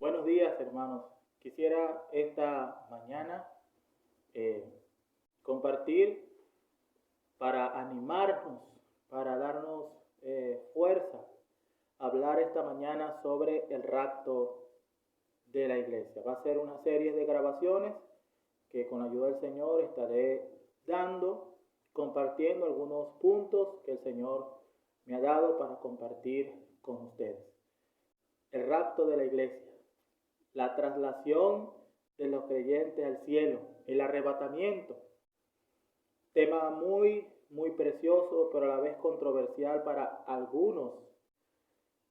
Buenos días, hermanos. Quisiera esta mañana eh, compartir para animarnos, para darnos fuerza, hablar esta mañana sobre el rapto de la iglesia. Va a ser una serie de grabaciones que con la ayuda del Señor estaré compartiendo algunos puntos que el Señor me ha dado para compartir con ustedes. El rapto de la iglesia, la traslación de los creyentes al cielo, el arrebatamiento. Tema muy precioso, pero a la vez controversial para algunos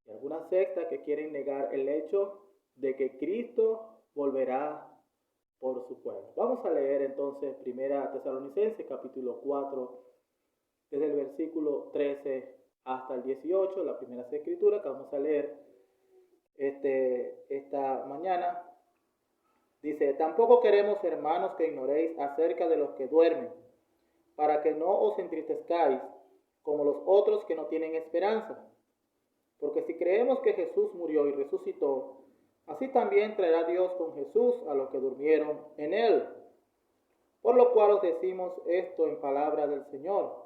y algunas sectas que quieren negar el hecho de que Cristo volverá por su pueblo. Vamos a leer entonces 1 Tesalonicenses capítulo 4, desde el versículo 13 hasta el 18, la primera escritura que vamos a leer esta mañana. Dice: tampoco queremos, hermanos, que ignoréis acerca de los que duermen, para que no os entristezcáis como los otros que no tienen esperanza. Porque si creemos que Jesús murió y resucitó, así también traerá Dios con Jesús a los que durmieron en él. Por lo cual os decimos esto en palabra del Señor,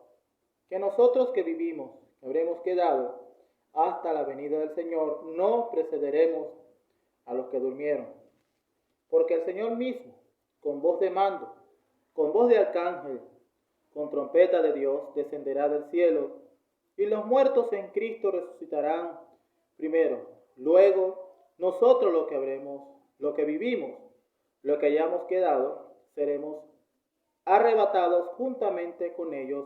que nosotros que vivimos, que habremos quedado hasta la venida del Señor, no precederemos a los que durmieron. Porque el Señor mismo, con voz de mando, con voz de arcángel, con trompeta de Dios, descenderá del cielo, y los muertos en Cristo resucitarán primero. Luego, nosotros los que vivimos, los que hayamos quedado, seremos arrebatados juntamente con ellos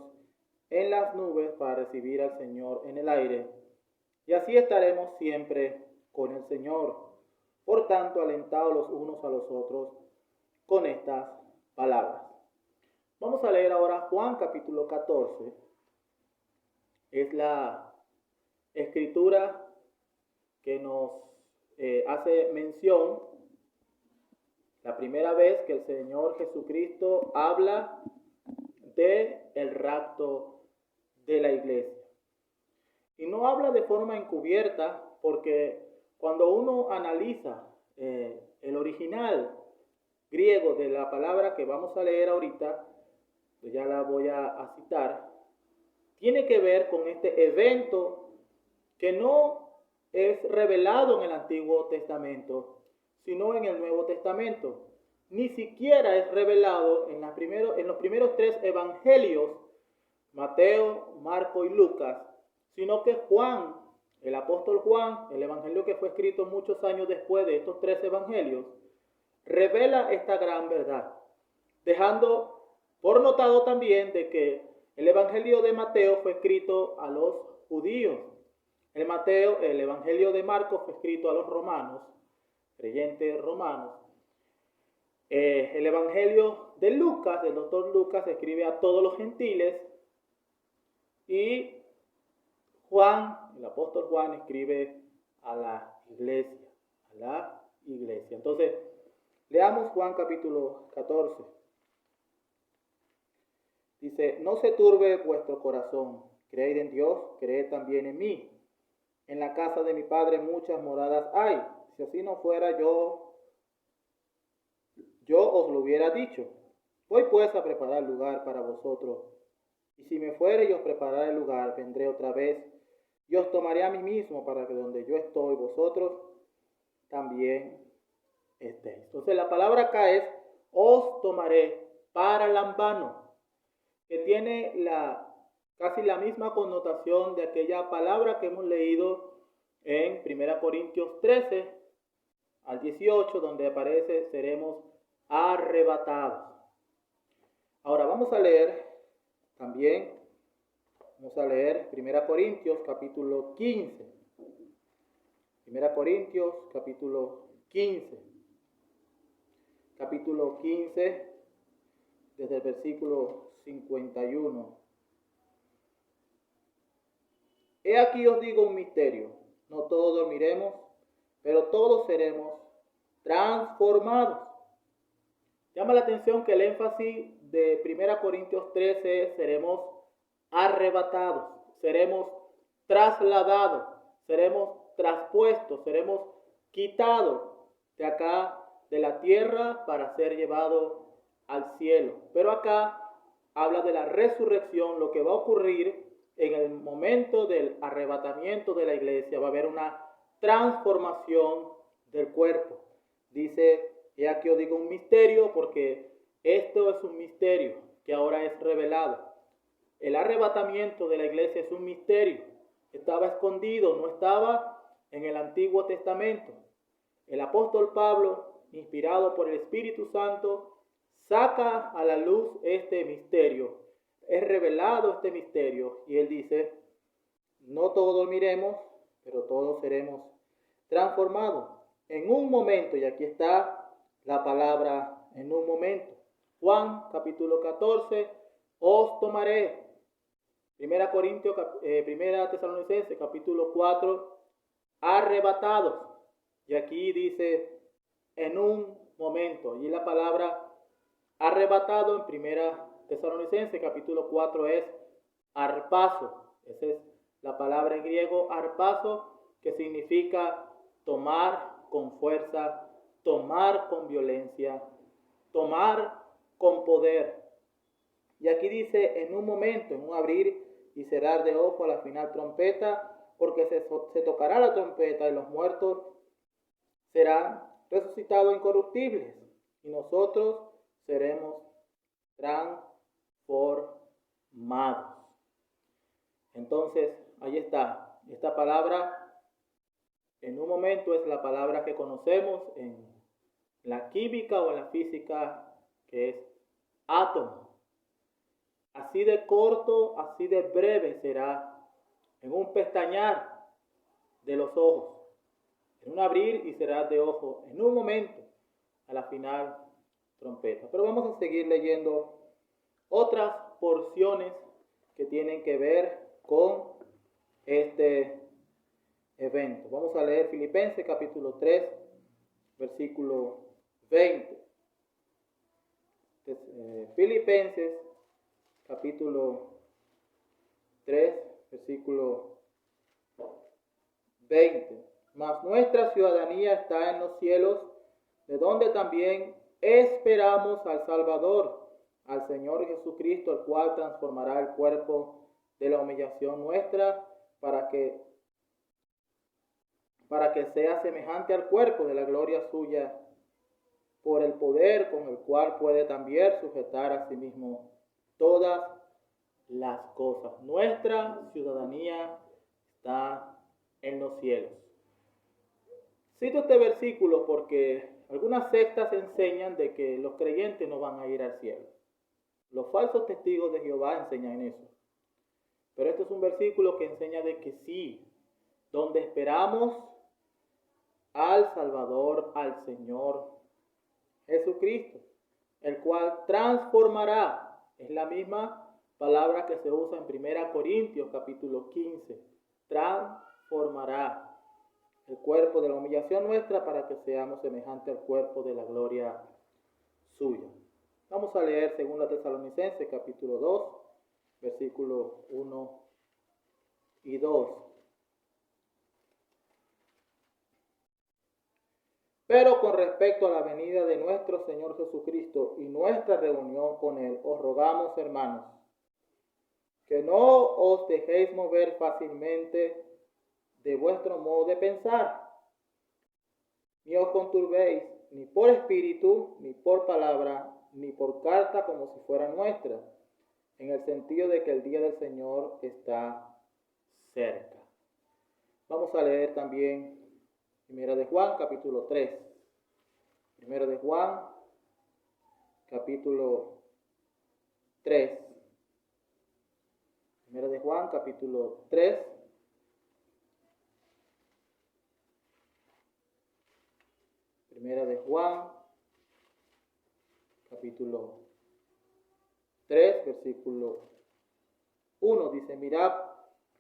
en las nubes para recibir al Señor en el aire. Y así estaremos siempre con el Señor. Por tanto, alentados los unos a los otros con estas palabras. Vamos a leer ahora Juan capítulo 14. Es la escritura que nos hace mención, la primera vez que el Señor Jesucristo habla del rapto de la iglesia. Y no habla de forma encubierta, porque cuando uno analiza el original griego de la palabra que vamos a leer ahorita, pues ya la voy a citar, tiene que ver con este evento que no es revelado en el Antiguo Testamento, sino en el Nuevo Testamento. Ni siquiera es revelado en los primeros tres evangelios, Mateo, Marco y Lucas, sino que Juan, el apóstol Juan, el evangelio que fue escrito muchos años después de estos tres evangelios, revela esta gran verdad, dejando por notado también de que el evangelio de Mateo fue escrito a los judíos. El evangelio de Marcos fue escrito a los romanos, creyentes romanos. El evangelio de Lucas, del doctor Lucas, se escribe a todos los gentiles, y Juan, el apóstol Juan, escribe a la iglesia, Entonces, leamos Juan capítulo 14. Dice: no se turbe vuestro corazón, creed en Dios, creed también en mí. En la casa de mi Padre muchas moradas hay. Si así no fuera, yo os lo hubiera dicho. Voy pues a preparar lugar para vosotros. Y si me fuere y os prepararé el lugar, vendré otra vez y os tomaré a mí mismo, para que donde yo estoy, vosotros también estéis. Entonces la palabra acá es os tomaré, paralambano, que tiene casi la misma connotación de aquella palabra que hemos leído en 1 Corintios 13 al 18, donde aparece seremos arrebatados. Ahora vamos a leer 1 Corintios capítulo 15. 1 Corintios capítulo 15. Capítulo 15, desde el versículo 51. He aquí os digo un misterio: no todos dormiremos, pero todos seremos transformados. Llama la atención que el énfasis de 1 Corintios 13 es: seremos arrebatados, seremos trasladados, seremos traspuestos, seremos quitados de acá, de la tierra, para ser llevado al cielo. Pero acá habla de la resurrección, lo que va a ocurrir en el momento del arrebatamiento de la iglesia. Va a haber una transformación del cuerpo. Dice, y aquí os digo un misterio, porque esto es un misterio que ahora es revelado. El arrebatamiento de la iglesia es un misterio. Estaba escondido, no estaba en el Antiguo Testamento. El apóstol Pablo, inspirado por el Espíritu Santo, saca a la luz este misterio. Es revelado este misterio y él dice, no todos dormiremos, pero todos seremos transformados en un momento. Y aquí está la palabra en un momento. Juan capítulo 14, os tomaré. Primera Tesalonicenses capítulo 4, arrebatados. Y aquí dice en un momento. Y la palabra arrebatado en Primera Tesalonicenses capítulo 4 es arpazo. Esa es la palabra en griego arpazo, que significa tomar con fuerza, tomar con violencia, tomar con poder. Y aquí dice en un momento, en un abrir y cerrar de ojo a la final trompeta, porque se tocará la trompeta y los muertos serán resucitados incorruptibles y nosotros seremos transformados. Entonces, ahí está. Esta palabra, en un momento, es la palabra que conocemos en la química o en la física, que es átomo. Así de corto, así de breve será en un pestañear de los ojos, en un abrir y cerrar de ojos, en un momento, a la final trompeta. Pero vamos a seguir leyendo otras porciones que tienen que ver con este evento. Vamos a leer Filipenses capítulo 3, versículo 20. Filipenses capítulo 3, versículo 20. Mas nuestra ciudadanía está en los cielos, de donde también esperamos al Salvador, al Señor Jesucristo, el cual transformará el cuerpo de la humillación nuestra para que sea semejante al cuerpo de la gloria suya, por el poder con el cual puede también sujetar a sí mismo todas las cosas. Nuestra ciudadanía está en los cielos. Cito este versículo porque algunas sectas enseñan de que los creyentes no van a ir al cielo. Los falsos testigos de Jehová enseñan eso. Pero este es un versículo que enseña de que sí, donde esperamos al Salvador, al Señor Jesucristo, el cual transformará. Es la misma palabra que se usa en 1 Corintios capítulo 15. Transformará el cuerpo de la humillación nuestra para que seamos semejantes al cuerpo de la gloria suya. Vamos a leer 2 Tesalonicenses capítulo 2, versículos 1 y 2. Pero con respecto a la venida de nuestro Señor Jesucristo y nuestra reunión con Él, os rogamos, hermanos, que no os dejéis mover fácilmente de vuestro modo de pensar, ni os conturbéis, ni por espíritu, ni por palabra, ni por carta como si fuera nuestra, en el sentido de que el día del Señor está cerca. Vamos a leer también Primera de Juan, capítulo 3. Primera de Juan, capítulo 3. Primera de Juan, capítulo 3. Primera de Juan, capítulo 3, versículo 1. Dice, mirad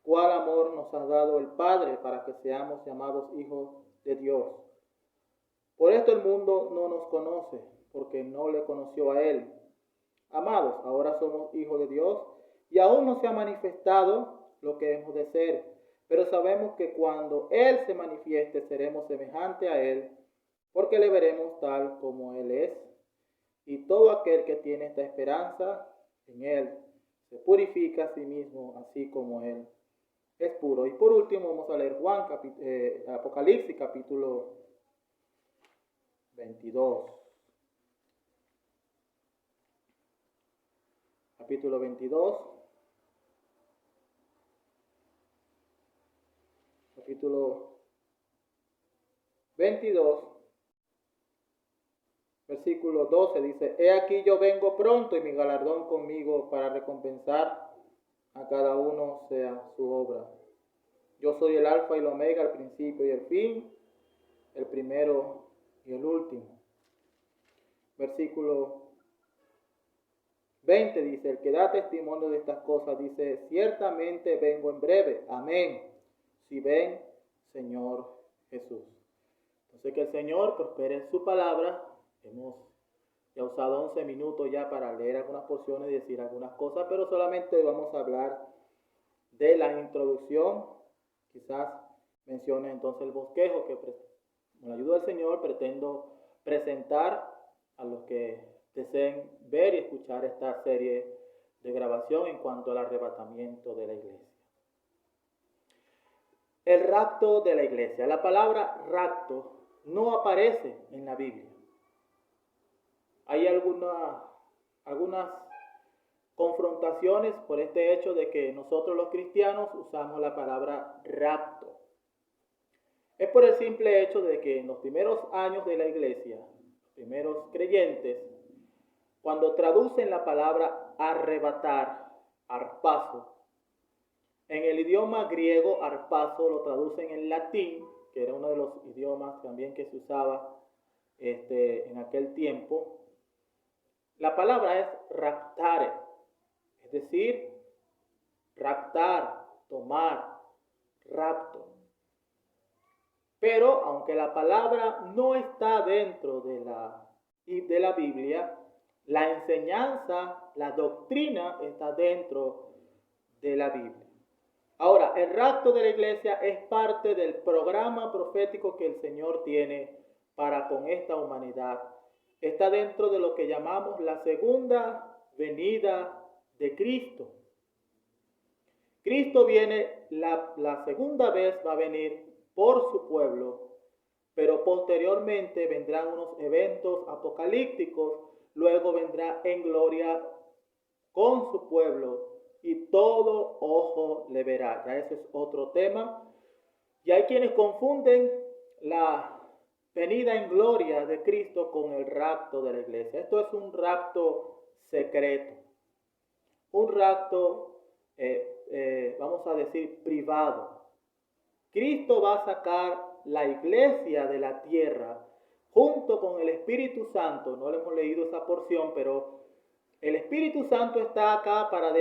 cuál amor nos ha dado el Padre para que seamos llamados hijos de Dios. Por esto el mundo no nos conoce, porque no le conoció a Él. Amados, ahora somos hijos de Dios y aún no se ha manifestado lo que hemos de ser. Pero sabemos que cuando Él se manifieste seremos semejantes a Él, porque le veremos tal como Él es. Y todo aquel que tiene esta esperanza en Él se purifica a sí mismo, así como Él es puro. Y por último vamos a leer Apocalipsis capítulo 22. Capítulo 22. Capítulo 22. Versículo 12 dice: He aquí yo vengo pronto y mi galardón conmigo para recompensar a cada uno sea su obra. Yo soy el alfa y el omega, el principio y el fin, el primero y el último. Versículo 20 dice: El que da testimonio de estas cosas dice: Ciertamente vengo en breve. Amén. Si ven, Señor Jesús. Entonces que el Señor prospere su palabra. Hemos ya usado 11 minutos ya para leer algunas porciones y decir algunas cosas, pero solamente vamos a hablar de la introducción. Quizás mencione entonces el bosquejo que con la ayuda del Señor pretendo presentar a los que deseen ver y escuchar esta serie de grabación en cuanto al arrebatamiento de la iglesia. El rapto de la iglesia. La palabra rapto no aparece en la Biblia. Hay algunas confrontaciones por este hecho de que nosotros los cristianos usamos la palabra rapto. Es por el simple hecho de que en los primeros años de la iglesia, los primeros creyentes, cuando traducen la palabra arrebatar, arpazo, en el idioma griego arpazo lo traducen en latín, que era uno de los idiomas también que se usaba en aquel tiempo. La palabra es raptare, es decir, raptar, tomar, rapto. Pero aunque la palabra no está dentro de la Biblia, la enseñanza, la doctrina está dentro de la Biblia. Ahora, el rapto de la iglesia es parte del programa profético que el Señor tiene para con esta humanidad. Está dentro de lo que llamamos la segunda venida de Cristo. Cristo viene, la segunda vez va a venir por su pueblo, pero posteriormente vendrán unos eventos apocalípticos, luego vendrá en gloria con su pueblo y todo ojo le verá. Ya ese es otro tema. Y hay quienes confunden la venida en gloria de Cristo con el rapto de la iglesia. Esto es un rapto secreto, un rapto, vamos a decir, privado. Cristo va a sacar la iglesia de la tierra junto con el Espíritu Santo. No le hemos leído esa porción, pero el Espíritu Santo está acá para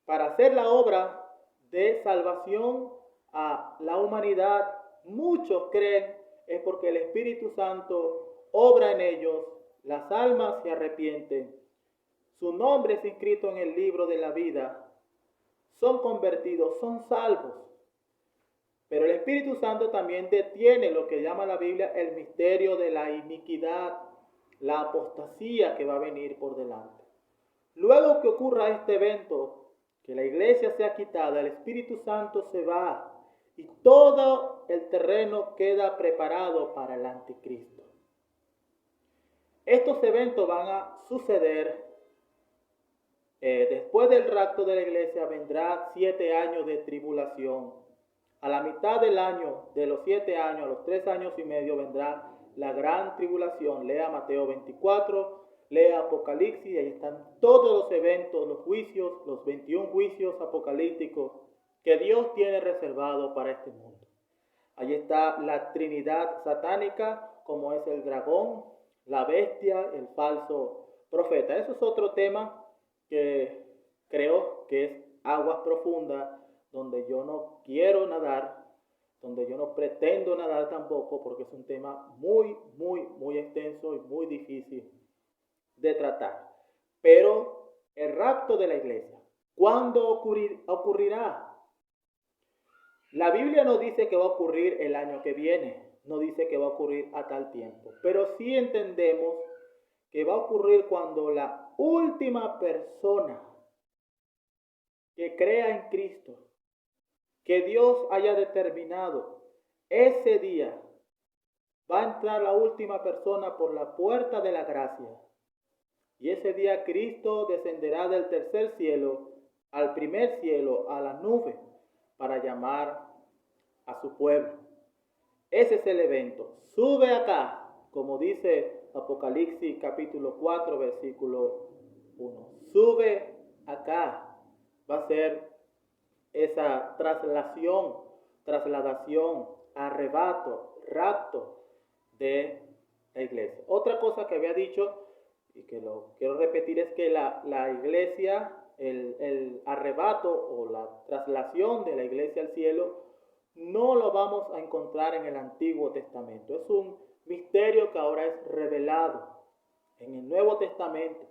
para hacer la obra de salvación a la humanidad. Muchos creen es porque el Espíritu Santo obra en ellos, las almas se arrepienten, su nombre es inscrito en el libro de la vida, son convertidos, son salvos. Pero el Espíritu Santo también detiene lo que llama la Biblia el misterio de la iniquidad, la apostasía que va a venir por delante. Luego que ocurra este evento, que la iglesia sea quitada, el Espíritu Santo se va y todo el terreno queda preparado para el anticristo. Estos eventos van a suceder después del rapto de la iglesia. Vendrá 7 años de tribulación. A la mitad del año, de los 7 años, a los 3 años y medio, vendrá la gran tribulación. Lea Mateo 24, lea Apocalipsis, y ahí están todos los eventos, los juicios, los 21 juicios apocalípticos que Dios tiene reservado para este mundo. Allí está la Trinidad satánica, como es el dragón, la bestia, el falso profeta. Eso es otro tema que creo que es aguas profundas, donde yo no quiero nadar, donde yo no pretendo nadar tampoco, porque es un tema muy, muy, muy extenso y muy difícil de tratar. Pero el rapto de la iglesia, ¿cuándo ocurrirá? La Biblia nos dice que va a ocurrir el año que viene. no dice que va a ocurrir a tal tiempo, pero sí entendemos que va a ocurrir cuando la última persona que crea en Cristo, que Dios haya determinado ese día, va a entrar la última persona por la puerta de la gracia. Y ese día Cristo descenderá del tercer cielo al primer cielo, a la nube, para llamar a su pueblo. Ese es el evento. Sube acá, como dice Apocalipsis capítulo 4, versículo 1. Sube acá. Va a ser esa trasladación, arrebato, rapto de la iglesia. Otra cosa que había dicho y que lo quiero repetir es que la iglesia, el arrebato o la traslación de la iglesia al cielo, no lo vamos a encontrar en el Antiguo Testamento. Es un misterio que ahora es revelado en el Nuevo Testamento.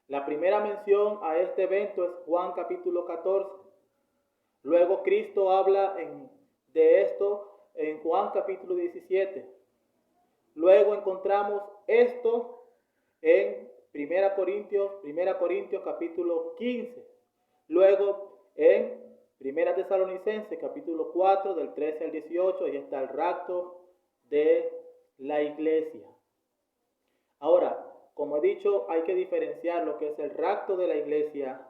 La primera mención a este evento es Juan capítulo 14. Luego Cristo habla de esto en Juan capítulo 17. Luego encontramos esto en 1 Corintios capítulo 15. Luego en 1 Tesalonicenses capítulo 4 del 13 al 18, ahí está el rapto de la iglesia. Ahora, como he dicho, hay que diferenciar lo que es el rapto de la iglesia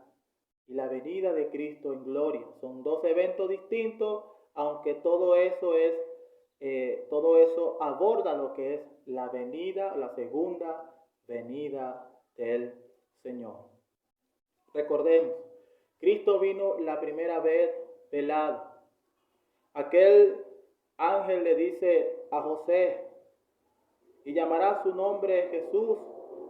y la venida de Cristo en gloria. Son dos eventos distintos, aunque todo eso aborda lo que es la venida, la segunda venida del Señor. Recordemos, Cristo vino la primera vez velado. Aquel ángel le dice a José, y llamará su nombre Jesús,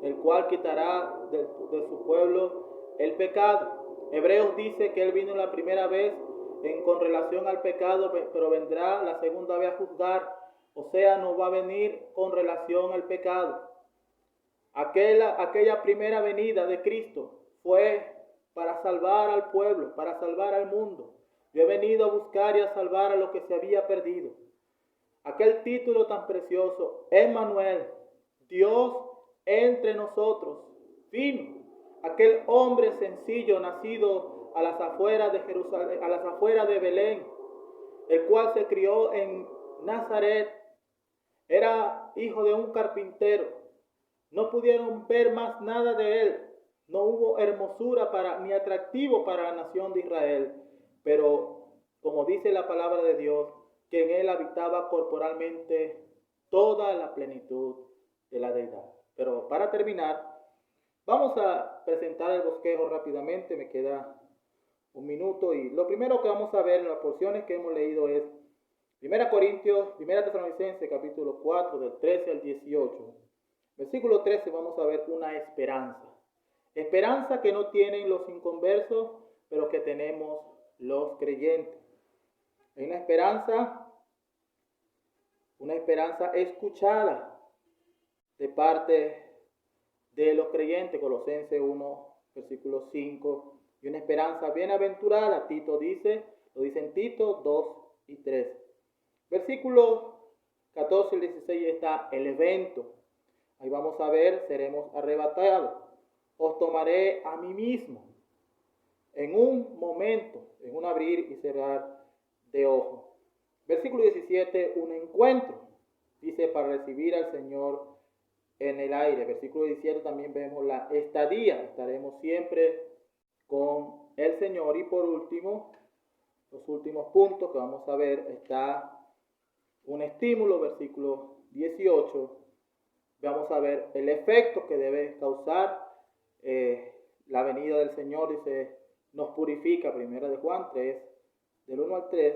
el cual quitará de su pueblo el pecado. Hebreos dice que él vino la primera vez con relación al pecado, pero vendrá la segunda vez a juzgar. O sea, no va a venir con relación al pecado. Aquella primera venida de Cristo fue para salvar al pueblo, para salvar al mundo. Yo he venido a buscar y a salvar a lo que se había perdido. Aquel título tan precioso, Emmanuel, Dios entre nosotros, vino. Aquel hombre sencillo nacido a las afueras de Jerusalén, a las afueras de Belén, el cual se crió en Nazaret, era hijo de un carpintero. No pudieron ver más nada de él. No hubo hermosura ni atractivo para la nación de Israel. Pero, como dice la palabra de Dios, que en él habitaba corporalmente toda la plenitud de la deidad. Pero para terminar, vamos a presentar el bosquejo rápidamente. Me queda un minuto y lo primero que vamos a ver en las porciones que hemos leído es 1 Tesalonicenses capítulo 4 del 13 al 18. Versículo 13 vamos a ver una esperanza. Esperanza que no tienen los inconversos, pero que tenemos los creyentes. Hay una esperanza escuchada de parte de los creyentes, Colosenses 1, versículo 5, y una esperanza bienaventurada, Tito dice, lo dicen Tito 2 y 3. Versículo 14 y 16 está el evento. Ahí vamos a ver, seremos arrebatados. Os tomaré a mí mismo en un momento, en un abrir y cerrar de ojos. Versículo 17, un encuentro. Dice, para recibir al Señor en el aire. Versículo 17 también vemos la estadía. Estaremos siempre con el Señor. Y por último, los últimos puntos que vamos a ver, está un estímulo, versículo 18. Vamos a ver el efecto que debe causar la venida del Señor. Dice, nos purifica, 1 de Juan 3, del 1 al 3.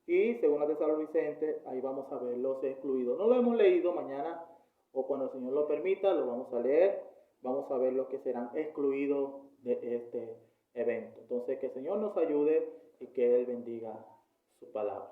Y 2 Tesalonicenses, ahí vamos a ver los excluidos. No lo hemos leído, mañana o cuando el Señor lo permita, lo vamos a leer. Vamos a ver los que serán excluidos de este evento. Entonces, que el Señor nos ayude y que Él bendiga su palabra.